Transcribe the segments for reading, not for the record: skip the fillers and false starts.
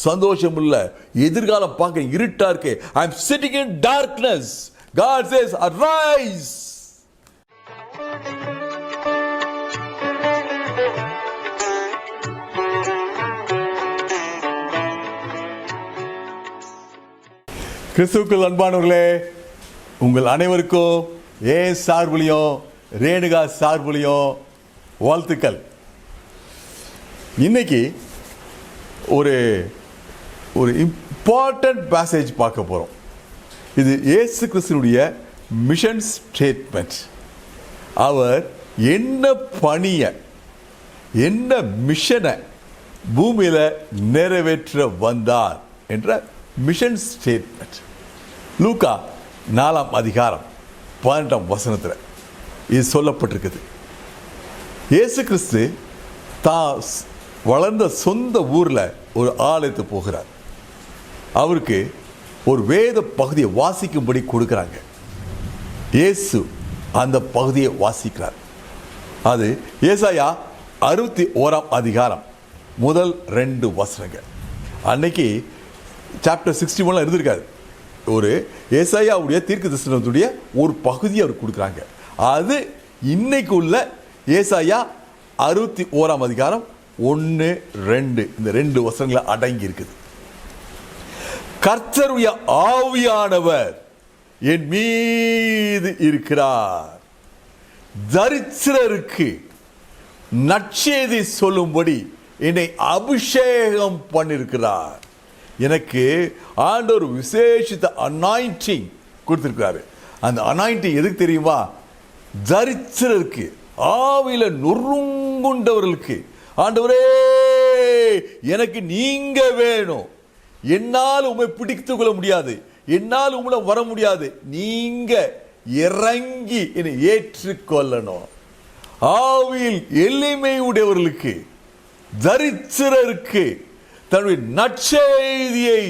சந்தோஷம் இல்ல, எதிர்காலம் பார்க்க இருட்டா இருக்கு. I am sitting in darkness. God says, arise. கிறிஸ்துவுக்குள் அன்பானவர்களே, உங்கள் அனைவருக்கும் ஏன் சார்புலையும் ரேணுகா சார்புலையும் வாழ்த்துக்கள். இன்னைக்கு ஒரு இம்பார்ட்டன்ட் பேசேஜ் பார்க்க போகிறோம். இது இயேசு கிறிஸ்துனுடைய மிஷன் ஸ்டேட்மெண்ட். அவர் என்ன பணியை, என்ன மிஷனை பூமியில் நிறைவேற்ற வந்தார் என்ற மிஷன் ஸ்டேட்மெண்ட். லூக்கா 4 அதிகாரம் 18 இது சொல்லப்பட்டிருக்குது. இயேசு கிறிஸ்து தான் வளர்ந்த சொந்த ஊரில் ஒரு ஆலயத்து போகிறார். அவருக்கு ஒரு வேத பகுதியை வாசிக்கும்படி கொடுக்குறாங்க. இயேசு அந்த பகுதியை வாசிக்கிறார். அது ஏசாயா 61 அதிகாரம் முதல் 2 வசனங்கள். அன்னைக்கு சாப்டர் 61 இருந்திருக்காது. ஒரு ஏசாயாவுடைய தீர்க்கதரிசனத்துடைய ஒரு பகுதியை அவர் கொடுக்குறாங்க. அது இன்னைக்கு உள்ள ஏசாயா 61 அதிகாரம் 1, 2 இந்த 2 வசனங்களை அடங்கி இருக்குது. கர்த்தருடைய ஆவியானவர் என் மீது இருக்கிறார், தரித்திரருக்கு நற்செய்தி சொல்லும்படி என்னை அபிஷேகம் பண்ணிருக்கிறார். எனக்கு ஆண்டவர் விசேஷித்த அனாயிண்டிங் கொடுத்திருக்கிறாரு. அந்த அனாயிண்டிங் எதுக்கு தெரியுமா? தரித்திரருக்கு, ஆவியில நொறுங்குண்டவர்களுக்கு, ஆண்டவரே எனக்கு நீங்க வேணும், என்னால் உம்மை பிடித்துக் கொள்ள முடியாது, என்னால் உங்களை வர முடியாது, நீங்க இறங்கி என்னை ஏற்றுக்கொள்ளணும். ஆவியில் எளிமை உடையவர்களுக்கு, தரித்திரருக்கு தன்னுடைய நற்செய்தியை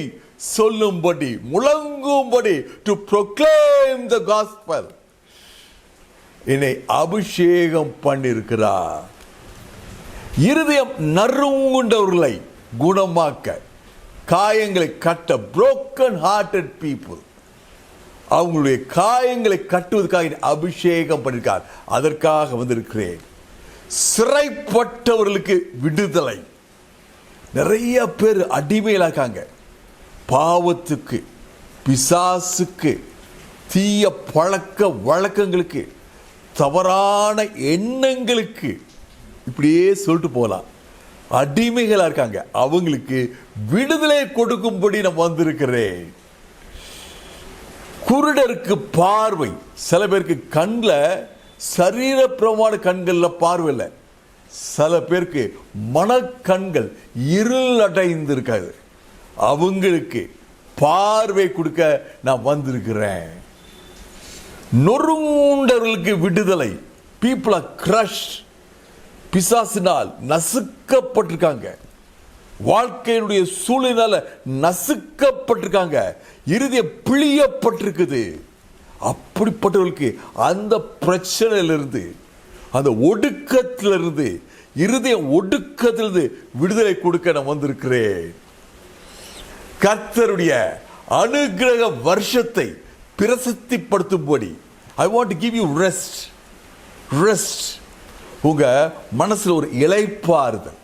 சொல்லும்படி, முழங்கும்படி, டு ப்ரோக்ளைம் த காஸ்பல் என்னை அபிஷேகம் பண்ணிருக்கிறார். இருதயம் நறுங்குண்டவர்களை குணமாக்க, காயங்களை கட்ட, broken hearted people, அவங்களுடைய காயங்களை கட்டுவதற்காக அபிஷேகம் பண்ணிருக்கார். அதற்காக வந்திருக்கிறேன். சிறைப்பட்டவர்களுக்கு விடுதலை. நிறைய பேர் அடிமையில இருக்காங்க. பாவத்துக்கு, பிசாசுக்கு, தீய பழக்க வழக்கங்களுக்கு, தவறான எண்ணங்களுக்கு, இப்படியே சொல்லிட்டு போகலாம். அடிமைகளா இருக்காங்க. அவங்களுக்கு விடுதலை கொடுக்கும்படி நான் வந்திருக்கிறேன். குருடருக்கு பார்வை. சில பேருக்கு கண்ணில் சரீர பிரமாண கண்களில் பார்வை இல்லை. சில பேருக்கு மனக்கண்கள் இருள் அடைந்து இருக்காது. அவங்களுக்கு பார்வை கொடுக்க நான் வந்திருக்கிறேன். நொறுங்குண்டவர்களுக்கு விடுதலை. People are crushed. பிசாசினால் நசுக்கப்பட்டிருக்காங்க. வாழ்க்கையினுடைய சூழ்நிலை நசுக்கப்பட்டிருக்காங்க. இருதயம் பிழியப்பட்டிருக்குது. அப்படிப்பட்டவர்களுக்கு அந்த பிரச்சனையிலிருந்து, அந்த ஒடுக்கத்திலிருந்து, இருதய ஒடுக்கத்திலிருந்து விடுதலை கொடுக்க நான் வந்திருக்கிறேன். கர்த்தருடைய அனுக்கிரக வருஷத்தை பிரசித்திப்படுத்தும்படி I want to give you rest. உங்க மனசுல ஒரு இளைப்பாறுதல்,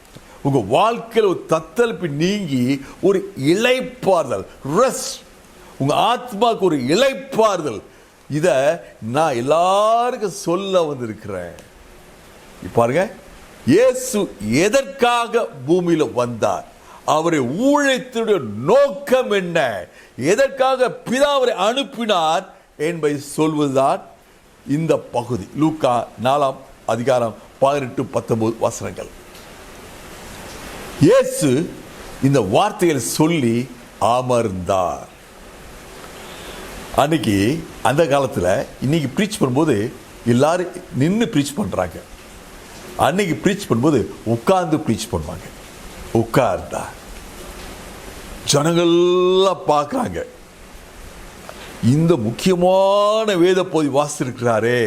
உங்க வாழ்க்கையில் ஒரு தத்தளிப்பு நீங்கி ஒரு இளைப்பாறுதல், ரெஸ்ட். உங்க ஆத்மாவுக்கு ஒரு இளைப்பாறுதல். இத நான் எல்லாருக்கும் சொல்ல வந்திருக்கிறேன். பாருங்க, இயேசு எதற்காக பூமியில வந்தார், அவரை ஊழியத்தினுடைய நோக்கம் என்ன, எதற்காக பிதாவரை அனுப்பினார் என்பதை சொல்வதுதான் இந்த பகுதி. லூக்கா 4 அதிகாரம் 18-19 வசனங்கள். இயேசு இந்த வார்த்தைகளை சொல்லி அமர்ந்தார். அன்னைக்கு அந்த காலத்தில், இன்னைக்கு ப்ரீச் பண்ணும்போது எல்லாரும் நின்று ப்ரீச் பண்ணுறாங்க. அன்னைக்கு ப்ரீச் பண்ணும்போது உட்கார்ந்து ப்ரீச் பண்ணுவாங்க. உட்கார்ந்தா ஜனங்கள்லாம் பார்க்குறாங்க. இந்த முக்கியமான வேத பகுதி வாசித்திருக்கிறாரே,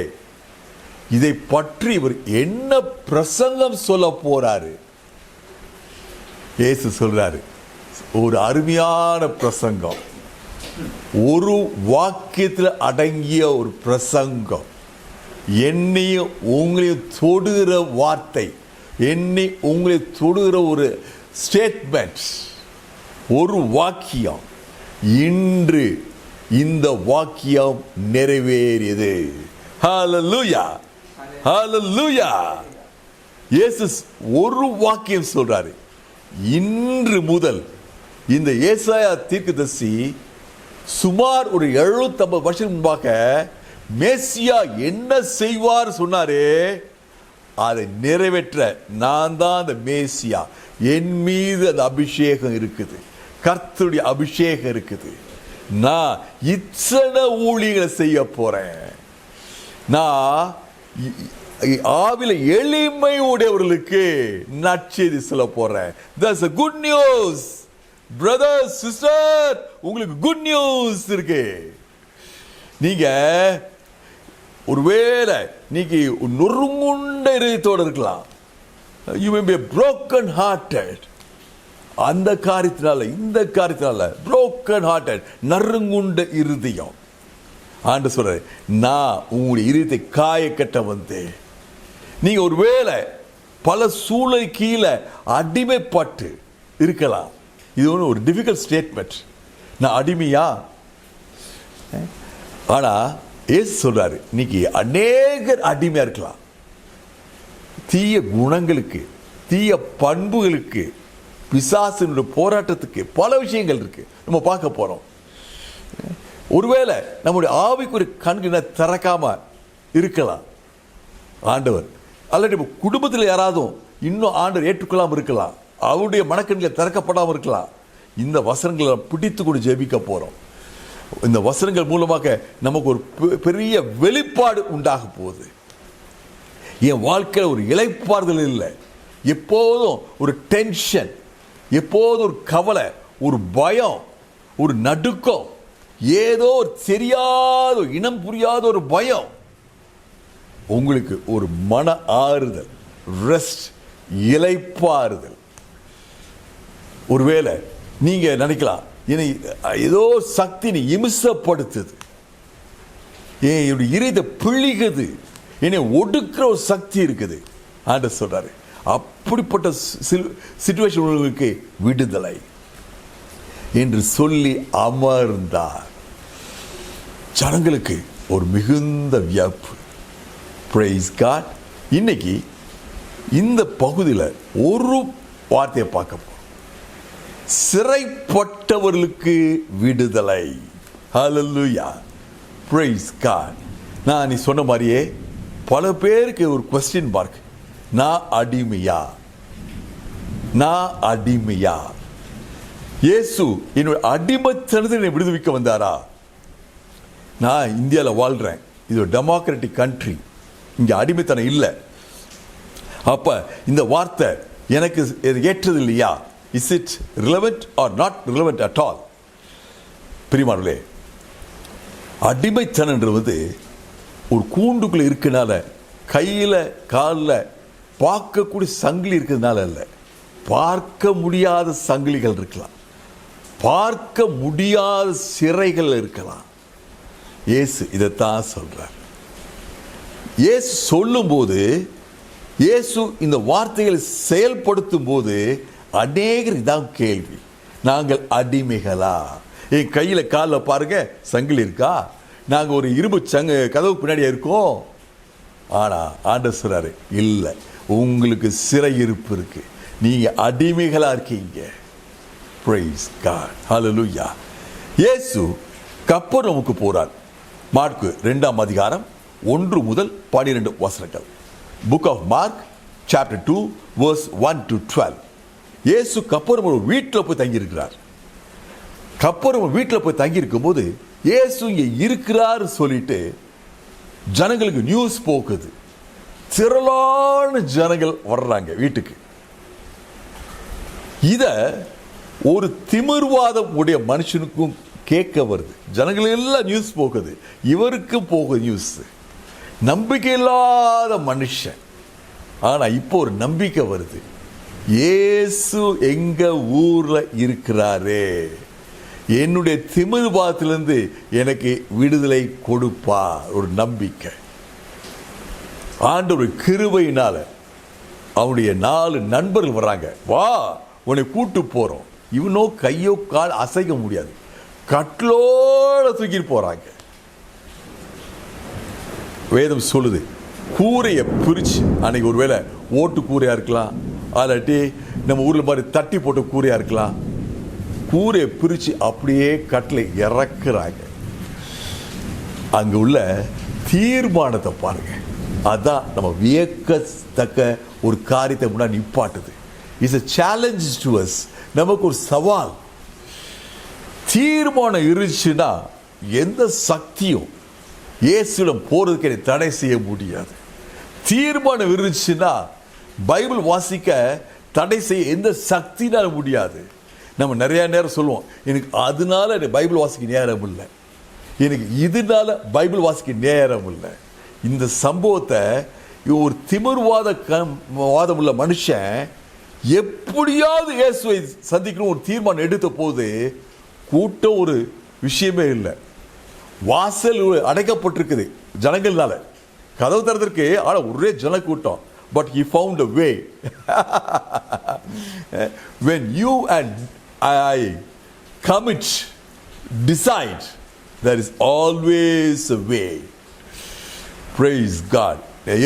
இதை பற்றி இவர் என்ன பிரசங்கம் சொல்ல போறாரு? இயேசு சொல்றாரு, ஒரு அருமையான பிரசங்கம், ஒரு வாக்கியத்தில் அடங்கிய ஒரு பிரசங்கம், என்னையும் உங்களையும் தொடுகிற வார்த்தை, என்னை உங்களை தொடுகிற ஒரு ஸ்டேட்மெண்ட், ஒரு வாக்கியம். இன்று இந்த வாக்கியம் நிறைவேறியது. ஹல்லேலூயா, ஹல்லேலூயா. இயேசு ஒரு வாக்கியம் சொல்றாரு. இன்று முதல் இந்த ஏசாயா தீர்க்கதரிசி சுமார் ஒரு 750 வருஷம் முன்பாக மேசியா என்ன செய்வார் சொன்னாரே, அதை நிறைவேற்ற நான் தான் அந்த மேசியா, என் மீது அந்த அபிஷேகம் இருக்குது, கர்த்தருடைய அபிஷேகம் இருக்குது. நான் இத்தனை ஊழியர்களை செய்ய போறேன். நான் ஆவில எளிமை உடையவர்களுக்கு நற்செய்தி சொல்ல போறேன். That's a good news, brother, sister. உங்களுக்கு குட் நியூஸ் இருக்கு. நீங்க ஒருவேளை நீங்க நொறுங்குண்ட இதயத்தோடு இருக்கலாம். You may be broken hearted. அந்த காரியத்தினால இந்த காரியத்தினால broken hearted, நறுங்குண்ட இருதயம். ஆண்டு சொல்றாரு, நான் உங்களுடைய இருதயத்தை காய கட்ட வந்தேன். நீங்க ஒருவேளை பல சூழல் கீழே அடிமைப்பட்டு இருக்கலாம். இது ஒரு டிஃபிகல்ட் ஸ்டேட்மெண்ட். நான் அடிமையா? ஆனா ஏசு சொல்றாரு, இன்னைக்கு அநேகர் அடிமையா இருக்கலாம். தீய குணங்களுக்கு, தீய பண்புகளுக்கு, பிசாசினுடைய போராட்டத்துக்கு பல விஷயங்கள் இருக்கு, நம்ம பார்க்க போறோம். ஒருவேளை நம்முடைய ஆவிக்குரிய கண்களை திறக்காம இருக்கலாம் ஆண்டவர், அல்லது குடும்பத்தில் யாராவது இன்னும் ஆண்டவர் ஏற்றுக்கொள்ளாமல் இருக்கலாம், அவருடைய மனக்கண்களை திறக்கப்படாமல் இருக்கலாம். இந்த வசனங்களை பிடித்து கொண்டு ஜெபிக்க போறோம். இந்த வசனங்கள் மூலமாக நமக்கு ஒரு பெரிய வெளிப்பாடு உண்டாக போகுது. என் வாழ்க்கையில் ஒரு இளைப்பாறுதல் இல்லை, எப்போதும் ஒரு டென்ஷன், எப்போதும் ஒரு கவலை, ஒரு பயம், ஒரு நடுக்கம், ஏதோ ஒரு தெரியாத இனம் புரியாத ஒரு பயம். உங்களுக்கு ஒரு மன ஆறுதல், ரெஸ்ட், இளைப்பாறுதல். ஒருவேளை நீங்க நினைக்கலாம், ஏதோ சக்தி நீ இம்சப்படுத்துது, என்னுடைய இதயத்தை பிழிகுது, என்னை ஒடுக்கிற ஒரு சக்தி இருக்குது. ஆண்டவர் சொல்றாரு, அப்படிப்பட்ட சிச்சுவேஷன் உங்களுக்கு விடுதலை என்று சொல்லி அமர்ந்தார். ஜனங்களுக்கு ஒரு மிகுந்த வியப்பு. Praise God. இன்னைக்கு இந்த பகுதியில் ஒரு வார்த்தையை பார்க்க போறோம். சிறைப்பட்டவர்களுக்கு விடுதலை. Hallelujah, praise God. நான் நீ சொன்ன மாதிரியே பல பேருக்கு ஒரு கொஸ்டின் மார்க். நான் அடிமையா? நான் அடிமையா? இயேசு என்னுடைய அடிமைத்தனத்தை விடுவிக்க வந்தாரா? நான் இந்தியாவில் வாழ்றேன், இது ஒரு டெமோக்ராட்டிக் கண்ட்ரி, இங்கே அடிமைத்தனம் இல்லை. அப்ப இந்த வார்த்தை எனக்கு ஏற்றது இல்லையா? Is it relevant or not relevant at all? பிரியமானவர்களே, அடிமைத்தனன்றது ஒரு கூண்டுக்குள்ள இருக்கனால, கையில காலில் பார்க்கக்கூடிய சங்கிலி இருக்கிறதுனால இல்லை, பார்க்க முடியாத சங்கிலிகள் இருக்கலாம், பார்க்க முடியாத சிறைகள் இருக்கலாம். இயேசு இதைத்தான் சொல்றார். இயேசு சொல்லும்போது, இயேசு இந்த வார்த்தைகளை செயல்படுத்தும் போது அநேகர் இதான் கேள்வி, நாங்கள் அடிமைகளா? என் கையில காலில் பாருங்க சங்கிலி இருக்கா, நாங்கள் ஒரு இரும்பு கதவு பின்னாடியே இருக்கோம். ஆனா ஆண்டவர் சொல்றாரு, இல்லை, உங்களுக்கு சிறையிருப்பு இருக்கு, நீங்க அடிமைகளா இருக்கீங்க. Praise God. Hallelujah. இயேசு கப்பர்நகூமுக்கு போறார். மார்க்கு 2ஆம் அதிகாரம் 1 முதல் 12 வசனங்கள். Book of Mark chapter 2 verse 1 to 12. இயேசு கப்பர்நகூம் வீட்டில் போய் தங்கி இருக்கிறார். கப்பர்நகூம் வீட்டில் போய் தங்கி இருக்கும் போது இயேசு இங்கே இருக்கிறார் சொல்லிட்டு ஜனங்களுக்கு நியூஸ் போக்குது. திரளான ஜனங்கள் வர்றாங்க வீட்டுக்கு. இத ஒரு திமிர்வாதம் உடைய மனுஷனுக்கும் கேட்க வருது. ஜனங்கள் எல்லாம் நியூஸ் போகுது, இவருக்கு போகுது நியூஸ். நம்பிக்கை இல்லாத மனுஷன், ஆனா இப்போ ஒரு நம்பிக்கை வருது. இயேசு எங்க ஊர்ல இருக்கிறாரே, என்னுடைய திமிர்பாத்திலிருந்து எனக்கு விடுதலை கொடுப்பா. ஒரு நம்பிக்கை. ஆண்டவர் கிருபையினால அவனுடைய 4 நண்பர்கள் வர்றாங்க. வா, உன்னை கூட்டு போறோம். இவனோ கையோ கால் அசைக்க முடியாது, கட்டிலோட தூக்கிட்டு போறாங்க. வேதம் சொல்லுது, கூரையை பிரிச்சு, அன்னைக்கு ஒருவேளை ஓட்டு கூரையா இருக்கலாம், அல்லாட்டி நம்ம ஊர்ல மாதிரி தட்டி போட்ட கூரையா இருக்கலாம். கூரையை பிரிச்சு அப்படியே கட்டில இறக்குறாங்க. அங்க உள்ள தீர்மானத்தை பாருங்க. அதான் நம்ம வியக்கத்தக்க ஒரு காரியத்தை முன்னாடி நிப்பாட்டுது. It's a challenge to us. நமக்கு ஒரு சவால். தீர்மானம் இருந்துச்சுன்னா எந்த சக்தியும் இயேசுவிடம் போறதுக்கு தடை செய்ய முடியாது. தீர்மானம் இருந்துச்சுன்னா பைபிள் வாசிக்க தடை செய்ய எந்த சக்தினால முடியாது. நம்ம நிறைய நேரம் சொல்லுவோம், எனக்கு அதனால எனக்கு பைபிள் வாசிக்க நேரம் இல்லை, எனக்கு இதனால பைபிள் வாசிக்க நேரம் இல்லை. இந்த சம்பவத்தை ஒரு திமிர்வாதம் உள்ள மனுஷன் எப்படியாவது இயேசுவை சந்திக்கணும் ஒரு தீர்மானம் எடுத்த போது கூட்டம் ஒரு விஷயமே இல்லை. வாசல் அடைக்கப்பட்டிருக்குது ஜனங்கள்னால, கதவு திறந்திருக்கு, ஆனா ஒரே ஜன கூட்டம். But he found a way. When you and I commit, decide, there is always a way. Praise God.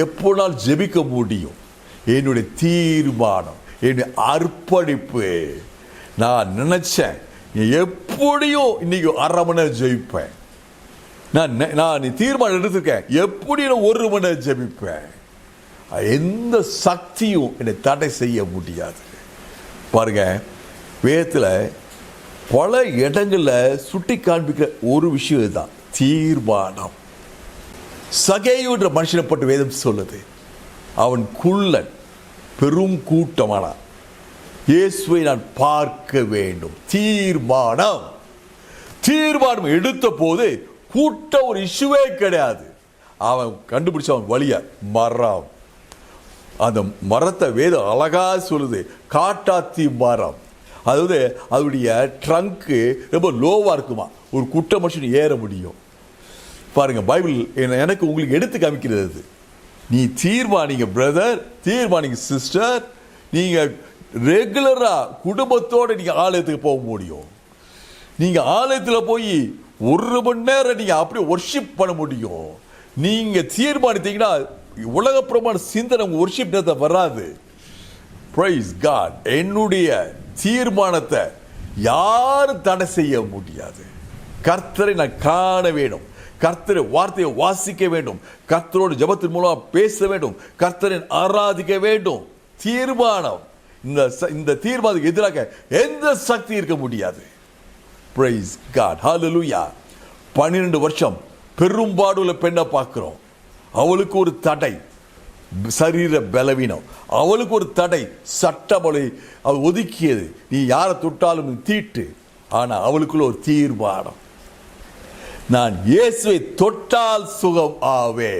எப்போனால் ஜெபிக்க முடியும். என்னுடைய தீர்மானம், என்னுடைய அர்ப்பணிப்பு. நான் நினைச்சேன் எப்படியும் இன்னைக்கு 1/2 மணி நேரம் ஜெபிப்பேன். நான் தீர்மானம் எடுத்திருக்கேன், எப்படி 1 மணி நேரம் ஜெபிப்பேன். எந்த சக்தியும் என்னை தடை செய்ய முடியாது. பாருங்க, வேதத்தில் பல இடங்களில் சுட்டி காண்பிக்கிற ஒரு விஷயம் தான் தீர்மானம். சகேயு என்ற மனுஷனை பற்றி வேதம் சொல்லுது. அவன் குள்ளன், பெரும் கூட்டமானான். இயேசுவை நான் பார்க்க வேண்டும். தீர்மானம் எடுத்த போது கூட்டம் ஒரு இஷ்யூவே கிடையாது. அவன் கண்டுபிடிச்ச அவன் வழியா மரம். அந்த மரத்தை வேதம் அழகா சொல்லுது, காட்டாத்தி மரம். அதாவது அதோடைய ட்ரங்க்கு ரொம்ப லோவா இருக்குமா, ஒரு குட்ட மனுஷன் ஏற முடியும். பாருங்க, பைபிள் எனக்கு உங்களுக்கு எடுத்து காமிக்கிறது. நீ தீர்மானிங்க பிரதர், தீர்மானிங்க சிஸ்டர். நீங்க ரெகுலரா குடும்பத்தோட நீங்க ஆலயத்துக்கு போக முடியும். நீங்க ஆலயத்தில் போய் 1 மணி நேரம் நீங்க அப்படியே வொர்ஷிப் பண்ண முடியும். நீங்க தீர்மானித்தீங்கன்னா உலக பிரமாண சிந்தனை வொர்ஷிப் வராது. Praise God. என்னுடைய தீர்மானத்தை யாரும் தடை செய்ய முடியாது. கர்த்தரை நான் காண வேண்டும், கர்த்தரை வார்த்தையை வாசிக்க வேண்டும், கர்த்தரோடு ஜெபத்தின் மூலமா பேச வேண்டும், கர்த்தரை ஆராதிக்க வேண்டும். தீர்மானம். இந்த தீர்மானத்துக்கு எதிராக எந்த சக்தி இருக்க முடியாது. Price God. ஹல்லேலூயா. 12 வருஷம் பெரும்பாடுள்ள பெண்ணை பார்க்கிறோம். அவளுக்கு ஒரு தடை, சரீர பலவீனம். அவளுக்கு ஒரு தடை, சட்டமொழி அவள் ஒதுக்கியது. நீ யாரை தொட்டாலும் தீட்டு. ஆனா அவளுக்குள்ள ஒரு தீர்மானம், நான் இயேசுவை தொட்டால் சுகம் ஆவே.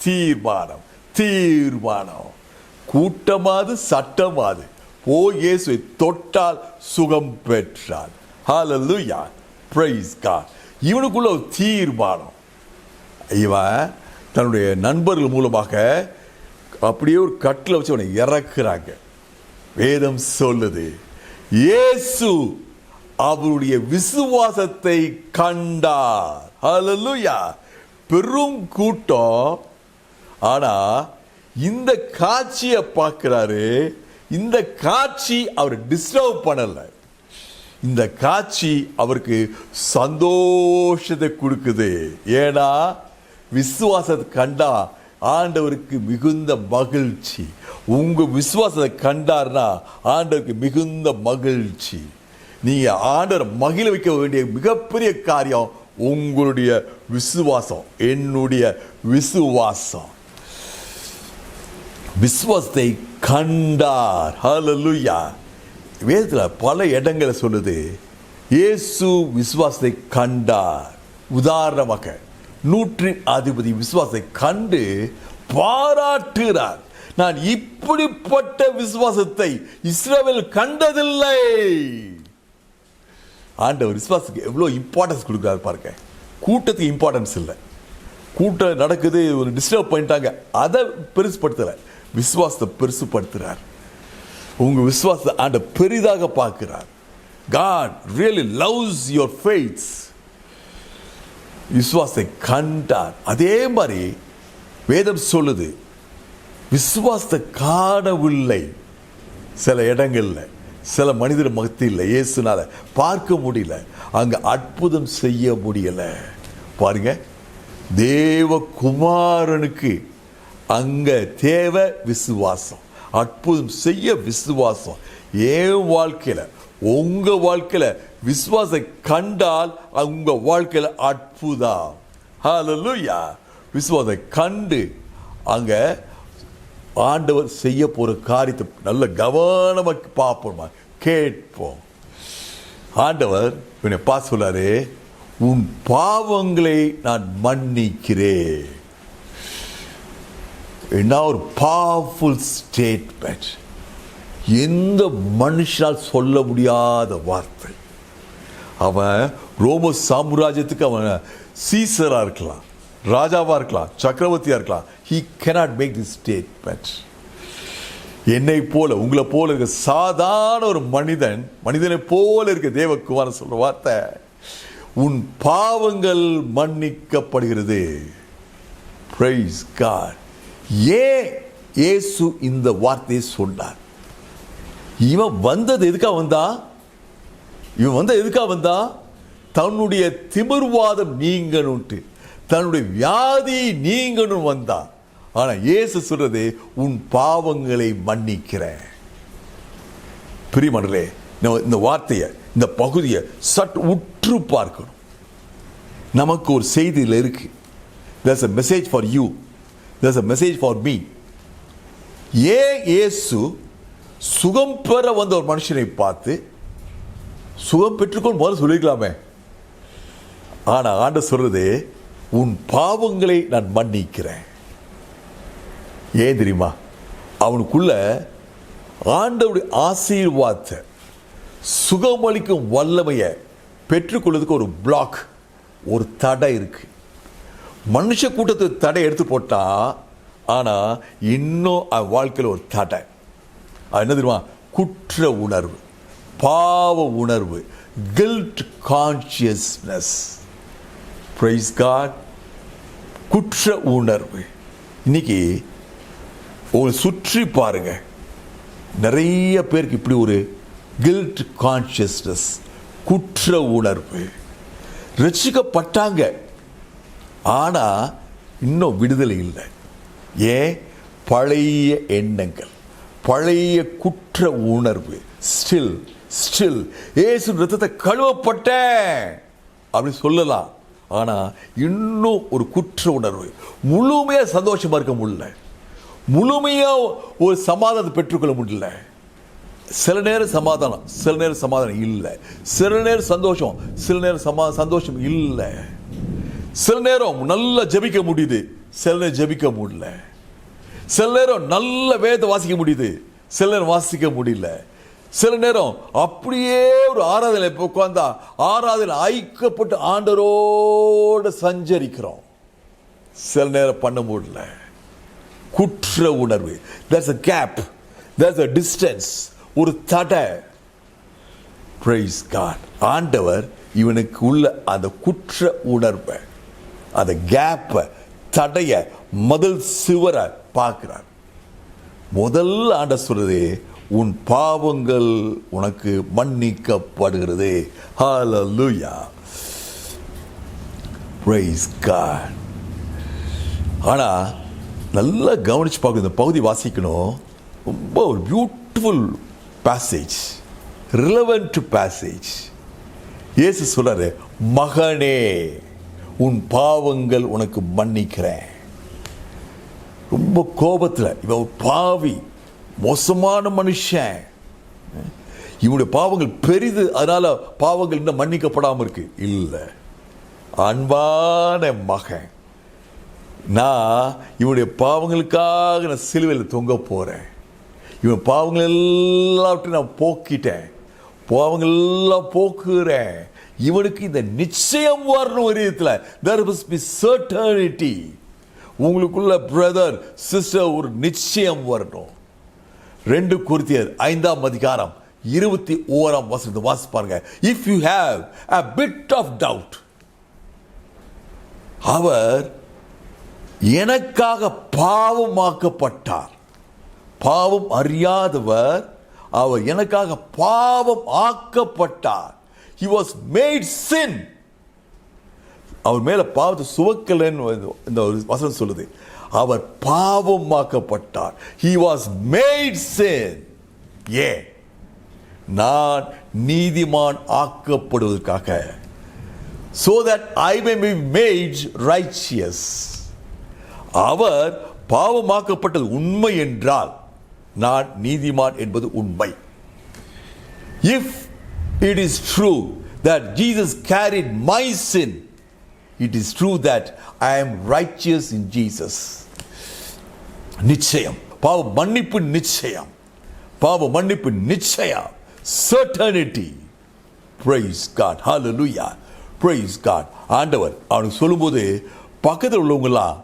தீர்மானம். கூட்டமாது சட்டமாது போய் இயேசுவை தொட்டால் சுகம் பெற்றார். ஹல்லேலூயா. Praise God. இவனுக்குள்ள ஒரு தீர்மானம். இவன் தன்னுடைய நண்பர்கள் மூலமாக அப்படியே ஒரு கட்டில வச்சு அவனை இறக்குறாங்க. வேதம் சொல்லுது, இயேசு அவருடைய விசுவாசத்தை கண்டார். ஹல்லேலூயா. பெரும் கூட்டம். ஆனா இந்த காட்சியை பார்க்கிறாரு. இந்த காட்சி அவர் டிஸ்டர்ப் பண்ணல. இந்த காட்சி அவருக்கு சந்தோஷத்தை கொடுக்குது. ஏன்னா விசுவாசத்தை கண்டா ஆண்டவருக்கு மிகுந்த மகிழ்ச்சி. உங்க விசுவாசத்தை கண்டார்னா ஆண்டவருக்கு மிகுந்த மகிழ்ச்சி. நீங்க ஆண்டவர் மகிழ வைக்க வேண்டிய மிகப்பெரிய காரியம் உங்களுடைய விசுவாசம். என்னுடைய விசுவாசம். விசுவாசத்தை கண்டார். ஹல்லேலூயா. வேதத்தில் பல இடங்களை சொல்லுது, இயேசு விசுவாசத்தை கண்டார். உதாரணமாக 100 அதிபதி விசுவாசத்தை கண்டு பாராட்டுகிறார். நான் இப்படிப்பட்ட விசுவாசத்தை இஸ்ரவேல் கண்டதில்லை. ஆண்டவர் விசுவாசத்துக்கு எவ்வளோ இம்பார்ட்டன்ஸ் கொடுக்குறாரு பாருங்க. கூட்டத்துக்கு இம்பார்ட்டன்ஸ் இல்லை, கூட்டம் நடக்குது, ஒரு டிஸ்டர்ப் பண்ணிட்டாங்க, அதை பெருசுப்படுத்தலை, விசுவாசத்தை பெருசுப்படுத்துறார். உங்க விசுவாசத்தை ஆண்டவர் பெரிதாக பார்க்கிறார். God really loves your faith. விசுவாசத்தை கண்டார். அதே மாதிரி வேதம் சொல்லுது, விசுவாசத்தை காணவில்லை. சில இடங்கள்ல சில மனிதர் மத்தியில் இயேசுனால பார்க்க முடியல, அங்க அற்புதம் செய்ய முடியல. பாருங்க, தேவகுமாரனுக்கு அங்க தேவை விசுவாசம், அற்புதம் செய்ய விசுவாசம். என் வாழ்க்கையில உங்க வாழ்க்கையில விசுவாசத்தை கண்டால் உங்க வாழ்க்கையில அற்புதம். ஹல்லேலூயா. விசுவாசத்தை கண்டு அங்க ஆண்டவர் செய்ய போற காரியத்தை நல்ல கவனமா பார்ப்போம், கேட்போம். ஆண்டவர் இவனை பார்த்து சொல்லாரு, உன் பாவங்களை நான் மன்னிக்கிறேன். என்ன ஒரு பவர்ஃபுல் ஸ்டேட்மெண்ட். எந்த மனுஷனால் சொல்ல முடியாத வார்த்தை. அவன் ரோம சாம்ராஜ்யத்துக்கு அவன் சீசரா இருக்கலாம், ராஜாவா இருக்கலாம், சக்கரவர்த்தியா இருக்கலாம். he cannot make this statement. என்னை போல உங்களை போல இருக்க சாதாரண ஒரு மனிதனை போல இருக்க தேவகுமாரன் சொல்ற வார்த்தை, உன் பாவங்கள் மன்னிக்கப்படுகிறது. praise God. ஏன் இயேசு இந்த வார்த்தையை சொன்னார்? இவன் வந்தது எதுக்காக வந்தா? தன்னுடைய திமிர்வாதம் நீங்கணும்ட்டு, தன்னுடைய வியாதி நீங்கணும் வந்தா. ஆனா இயேசு சொல்றது, உன் பாவங்களை மன்னிக்கிறேன். பிரியமானவர்களே, இந்த வார்த்தையை, இந்த பகுதியை சற்று உற்று பார்க்கணும். நமக்கு ஒரு செய்தியில் இருக்கு. there's a message for you, there's a message for me. ஏன் இயேசு சுகம் பெற வந்த ஒரு மனுஷனை பார்த்து சுகம் பெற்றுக்கொண்டு முதல்ல சொல்லிக்கலாமே, ஆனா ஆண்டவர் சொல்றது, உன் பாவங்களை நான் மன்னிக்கிறேன். ஏன் தெரியுமா? அவனுக்குள்ள ஆண்டவருடைய ஆசீர்வாதத்தை, சுகமளிக்கும் வல்லமையை பெற்றுக்கொள்வதற்கு ஒரு பிளாக், ஒரு தடை இருக்கு. மனுஷ கூட்டத்துக்கு தடை எடுத்து போட்டா, ஆனா இன்னும் அவன் வாழ்க்கையில் ஒரு தடை. என்ன தெரியுமா? குற்ற உணர்வு, பாவ உணர்வு, கில்ட் கான்சியஸ்னஸ். Price God. குற்ற உணர்வு. இன்னைக்கு உங்களை சுற்றி பாருங்க, நிறைய பேருக்கு இப்படி ஒரு கில்ட் கான்சியஸ்னஸ், குற்ற உணர்வு. ரட்சிக்கப்பட்டாங்க, ஆனா இன்னும் விடுதலை இல்லை. ஏன்? பழைய எண்ணங்கள், பழைய குற்ற உணர்வு. ஸ்டில் இயேசு ரத்தத்தை கழுவப்பட்டேன் அப்படி சொல்லலாம், ஆனா இன்னும் ஒரு குற்ற உணர்வு. முழுமையா சந்தோஷமா இருக்க முடியல, முழுமையா ஒரு சமாதானத்தை பெற்றுக்கொள்ள முடியல. சில நேரம் சமாதானம், சில நேரம் சமாதானம் இல்லை. சில நேரம் சந்தோஷம், சில நேரம் சந்தோஷம் இல்லை. சில நேரம் நல்லா ஜெபிக்க முடியுது, சில நேரம் ஜெபிக்க முடியல. சில நேரம் நல்ல வேதத்தை வாசிக்க முடியுது, சில நேரம் வாசிக்க முடியல. சில நேரம் அப்படியே ஒரு ஆராதனை உட்கார்ந்தா ஆராதனை ஐக்கப்பட்டு ஆண்டவரோடு சஞ்சரிக்கிறோம், சில நேரம் பண்ண முடியல. குற்ற உணர்வு. there's a gap, there's a distance, ஒரு தடை. praise God. ஆண்டவர் இவனுக்கு உள்ள அந்த குற்ற உணர்வை, அந்த கேப்பை, தடைய, முதல் சுவரை பார்க்கிறார். முதல்ல ஆண்டவர் சொல்றது, உன் பாவங்கள் உனக்கு மன்னிக்கப்படுகிறது. ஹல்லேலூயா. praise God. ஆனா நல்லா கவனிச்சு பார்க்கணும், இந்த பகுதி வாசிக்கணும். ரொம்ப ஒரு பியூட்டிஃபுல் பேசேஜ், ரிலவெண்ட் பேசேஜ். இயேசு சொல்றாரு, மகனே உன் பாவங்கள் உனக்கு மன்னிக்கிறேன். ரொம்ப கோபத்தில், இவன் ஒரு பாவி, மோசமான மனுஷன், இவனுடைய பாவங்கள் பெரிது, அதனால பாவங்கள் இன்னும் மன்னிக்கப்படாமல் இருக்கு. இல்லை, அன்பான மகன், நான் இவனுடைய பாவங்களுக்காக நான் சிலுவையில் தொங்க போகிறேன், இவன் பாவங்கள் எல்லாவற்றையும் நான் போக்கிட்டேன், பாவங்கள் எல்லாம் போக்குறேன், இவனுக்கு இந்த நிச்சயம் வரணும். ஒரு விதத்தில் there must be certainty. உங்களுக்குள்ள பிரதர் சிஸ்டர் ஒரு நிச்சயம் வரணும். 2 கொரிந்தியர் 5ஆம் அதிகாரம் 21ஆம் வசனத்தை வாசி பாருங்க. If you have a bit of doubt, அவர் எனக்காக பாவமாக்கப்பட்டார். பாவம் அறியாதவர், அவர் எனக்காக பாவம் ஆக்கப்பட்டார். He was made sin. அவர் மேல பாவத்தை சுமக்கலன்னு இந்த ஒரு வசனம் சொல்லுது. அவர் பாவமாக்கப்பட்டார். He was made sin. ஏன்? நான் நீதிமான் ஆக்கப்படுவதற்காக. So that I may be made righteous. அவர் பாவமாக்கப்பட்டது உண்மை என்றால் நான் நீதிமான் என்பது உண்மை. If it is true that Jesus carried my sin, it is true that I am righteous in Jesus. நிச்சயம், பாவ மன்னிப்பு நிச்சயம், பாவ மன்னிப்பு நிச்சயம், certainty. Praise God, hallelujah, praise God. ஆண்டவர் அவனுக்கு சொல்லும்போது பக்கத்தில் உள்ளவங்களாம்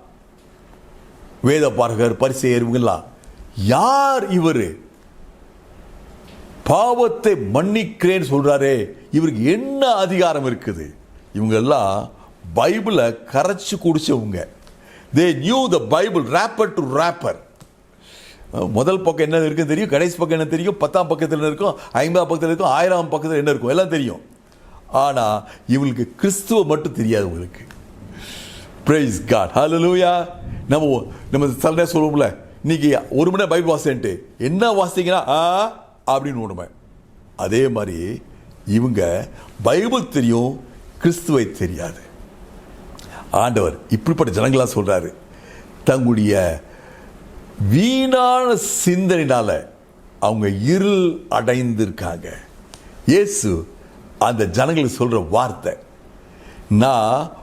வேத பாரகர் பரிசேயர் இவங்கெல்லாம், யார் இவரு பாவத்தை மன்னிக்கிறேன்னு சொல்றாரே, இவருக்கு என்ன அதிகாரம் இருக்குது? இவங்க எல்லாம் பைபிளை கரைச்சு குடிச்சவங்க. they knew the Bible wrapper to wrapper. முதல் பக்கம் என்ன இருக்குன்னு தெரியும், கடைசி பக்கம் என்ன தெரியும், 10ஆம் பக்கத்தில் என்ன இருக்கும், 50ஆம் பக்கத்தில் இருக்கும், 1000ஆம் பக்கத்தில் என்ன இருக்கும், எல்லாம் தெரியும். ஆனா இவங்களுக்கு கிறிஸ்துவ மட்டும் தெரியாது. உங்களுக்கு praise God, hallelujah. நம்ம சல்லே சொல்லுவோம்ல, இன்னைக்கு 1 மணி நேரம் பைபிள் வாசிட்டு என்ன வாசிங்கன்னா அப்படின்னு ஒண்ணுமே. அதே மாதிரி இவங்க பைபிள் தெரியும், கிறிஸ்துவை தெரியாது. ஆண்டவர் இப்படிப்பட்ட ஜனங்களா சொல்றாரு, தங்களுடைய வீணான சிந்தனையினால அவங்க இருள் அடைந்திருக்காங்க. இயேசு அந்த ஜனங்களுக்கு சொல்ற வார்த்தை, நான்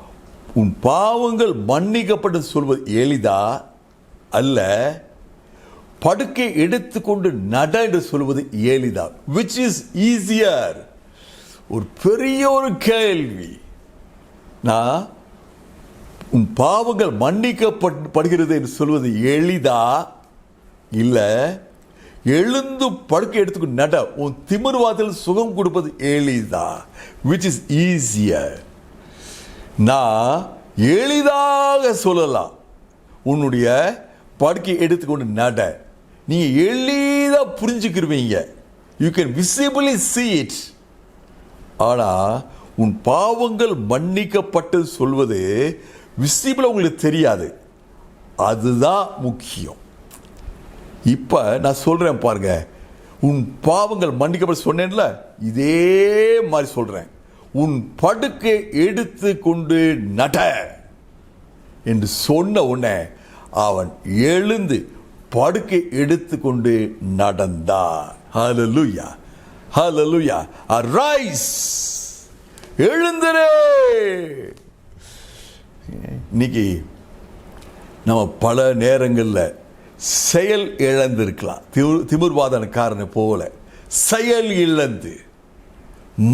உன் பாவங்கள் மன்னிக்கப்பட்டு சொல்வது எளிதா அல்ல, படுக்கை எடுத்துக்கொண்டு நட என்று சொல்வது எளிதா? which is easier? ஒரு பெரிய ஒரு கேள்வி. நான் உன் பாவங்கள் மன்னிக்கப்படுகிறது என்று சொல்வது எளிதா இல்ல எழுந்து படுக்கை எடுத்துக்கொண்டு நட உன் திமிர்வாதத்தில் சுகம் கொடுப்பது எளிதா? which is easier? நான் எளிதாக சொல்லலாம், உன்னுடைய படுக்கை எடுத்துக்கொண்டு நட, நீங்க எளிதா புரிஞ்சுக்கிருவீங்க, you can visibly see it. ஆனா உன் பாவங்கள் மன்னிக்கப்பட்டு சொல்வது விசிபிளா உங்களுக்கு தெரியாது. அதுதான் முக்கியம். இப்ப நான் சொல்றேன் பாருங்க, உன் பாவங்கள் மன்னிக்கப்பட்டு சொன்னேன்ல, இதே மாதிரி சொல்றேன், உன் படுக்கை எடுத்து கொண்டு நட என்று சொன்ன உடனே அவன் எழுந்து படுக்கை எடுத்துக்கொண்டு நடந்தான். ஹல்லேலூயா, ஹல்லேலூயா. அரைஸ், எழுந்திரே. இன்னைக்கு நம்ம பல நேரங்களில் செயல் இழந்திருக்கலாம். திமிர்வாதனக்காரனை போல செயல் இழந்து,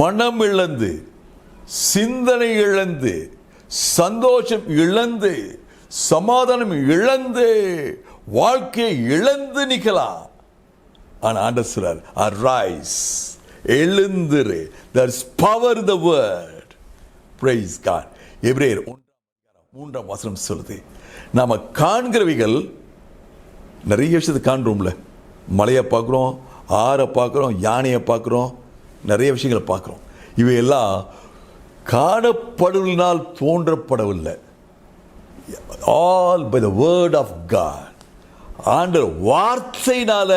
மனம் இழந்து, சிந்தனை இழந்து, சந்தோஷம் இழந்து, சமாதானம் இழந்து, வாழ்க்கையை இழந்து நிக்கலாம். ஆனா ஆண்டவர் சொல்றார், அரைஸ், எழுந்திரு. there is power in the word. praise God. எபிரேயர் 3ஆம் வசனம் சொல்லுது, நாம காண்கிறவைகள் நிறைய விஷயத்தை காண்றோம்ல, மலையை பார்க்குறோம், ஆறை பார்க்குறோம், யானையை பார்க்குறோம், நிறைய விஷயங்களை பார்க்குறோம். இவையெல்லாம் காணப்படுவதனால் தோன்றப்படவில்லை. all by the word of God. ஆண்டவர் வார்த்தையினால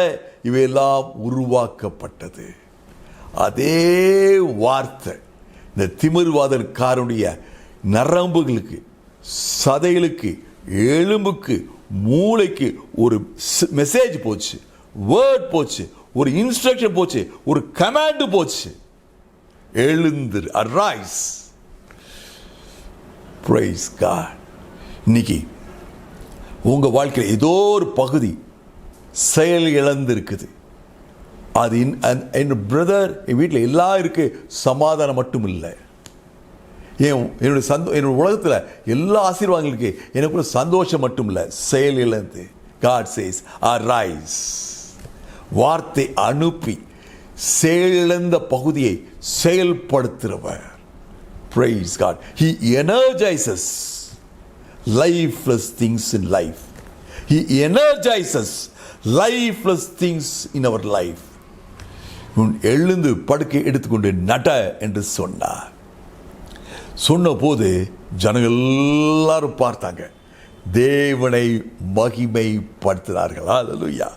இவையெல்லாம் உருவாக்கப்பட்டது. அதே வார்த்தை இந்த திமிர்வாதக்காரனுடைய நரம்புகளுக்கு, சதைகளுக்கு, எலும்புக்கு, மூளைக்கு ஒரு மெசேஜ் போச்சு, வேர்ட் போச்சு, ஒரு இன்ஸ்ட்ரக்ஷன் போச்சு, ஒரு கமாண்ட் போச்சு, எழுந்திரு, அரைஸ். praise God. இன்னைக்கு உங்க வாழ்க்கையில் ஏதோ ஒரு பகுதி செயல் இழந்து இருக்குது. அது என் பிரதர், என் வீட்டில் எல்லாம் இருக்கு, சமாதானம் மட்டும் இல்லை. என்னோட உலகத்தில் எல்லா ஆசீர்வாதங்களும் இருக்கு, எனக்குள்ள சந்தோஷம் மட்டும் இல்லை, செயல் இழந்து. God says, arise. வார்த்தை அனுப்பி செயலிழந்த பகுதியை செயல்படுத்துகிறவர். Praise God. He energizes lifeless things in life. He energizes lifeless things in our life. எழுந்து படுக்கை எடுத்துக்கொண்டு நட என்று சொன்னார். சொன்ன போது ஜனங்கள் எல்லாரும் பார்த்தாங்க, தேவனை மகிமைப்படுத்தினார்கள். ஹல்லேலூயா.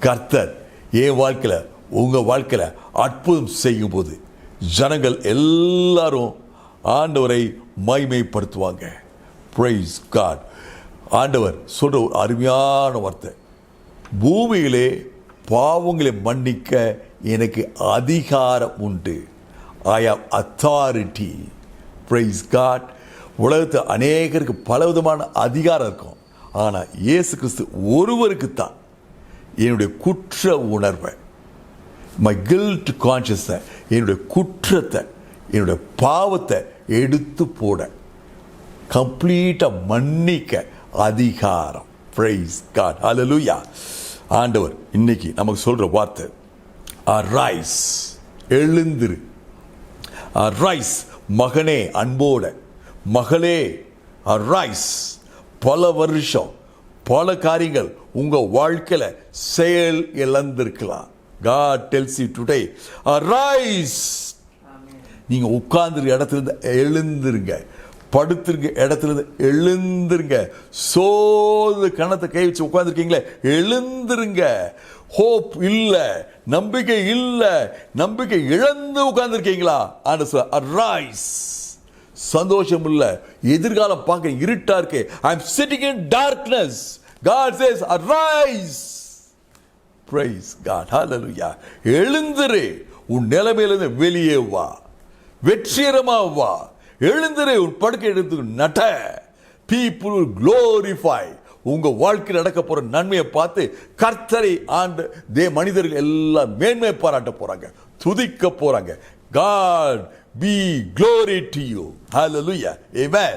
கர்த்தர் என் வாழ்க்கையில் உங்க வாழ்க்கையில் அற்புதம் செய்யும் போது ஜனங்கள் எல்லாரும் ஆண்டவரை மகிமைப்படுத்துவாங்க. Praise God. ஆண்டவர் சொல்ற ஒரு அருமையான வார்த்தை, பூமியிலே பாவங்களை மன்னிக்க எனக்கு அதிகாரம் உண்டு. I have authority. Praise God. உலகத்தில் அநேகருக்கு பலவிதமான அதிகாரம் இருக்கும். ஆனால் இயேசு கிறிஸ்து ஒருவருக்கு தான் என்னுடைய குற்ற உணர்வை, மை கில்ட் கான்ஷியஸ்னஸ், என்னுடைய குற்றத்தை, என்னுடைய பாவத்தை எடுத்து போட, கம்ப்ளீட்டாக மன்னிக்க அதிகாரம். Praise God. Hallelujah. ஆண்டவர் இன்னைக்கு நமக்கு சொல்ற வார்த்தை, arise, எழுந்திரு. arise, மகனே, அன்போட மகளே, arise. பல வருஷம் பல காரியங்கள் உங்க வாழ்க்கையில செயல் இழந்திருக்கலாம். God tells you today, arise. நீங்க உட்கார்ந்து இடத்துல இருந்து எழுந்திருங்க, படுத்திருக்க இடத்துல இருந்து எழுந்திருங்க. சோது கணத்தை கை வச்சு உட்கார்ந்துருக்கீங்களே, எழுந்திருங்க. ஹோப் இல்ல, நம்பிக்கை இல்ல, நம்பிக்கை இழந்து உட்கார்ந்துருக்கீங்களா, arise. சந்தோஷம் இல்ல, எதிர்காலம் பார்க்க இருட்டா இருக்கு, I am sitting in darkness. God says, arise. Praise God. Hallelujah. எழுந்திரு, உன் நிலைமையிலிருந்து வெளியே வா, வெற்றிகரமா வா. எழுந்திரு, உன் படுக்கை எடுத்து நட. People will glorify. உங்க வாழ்க்கையில் நடக்க போற நன்மையை பார்த்து கர்த்தரை ஆண்டு மனிதர்கள் எல்லாம் மேன்மை பாராட்ட போறாங்க, துதிக்க போறாங்க. God be glory to you. Hallelujah. Amen.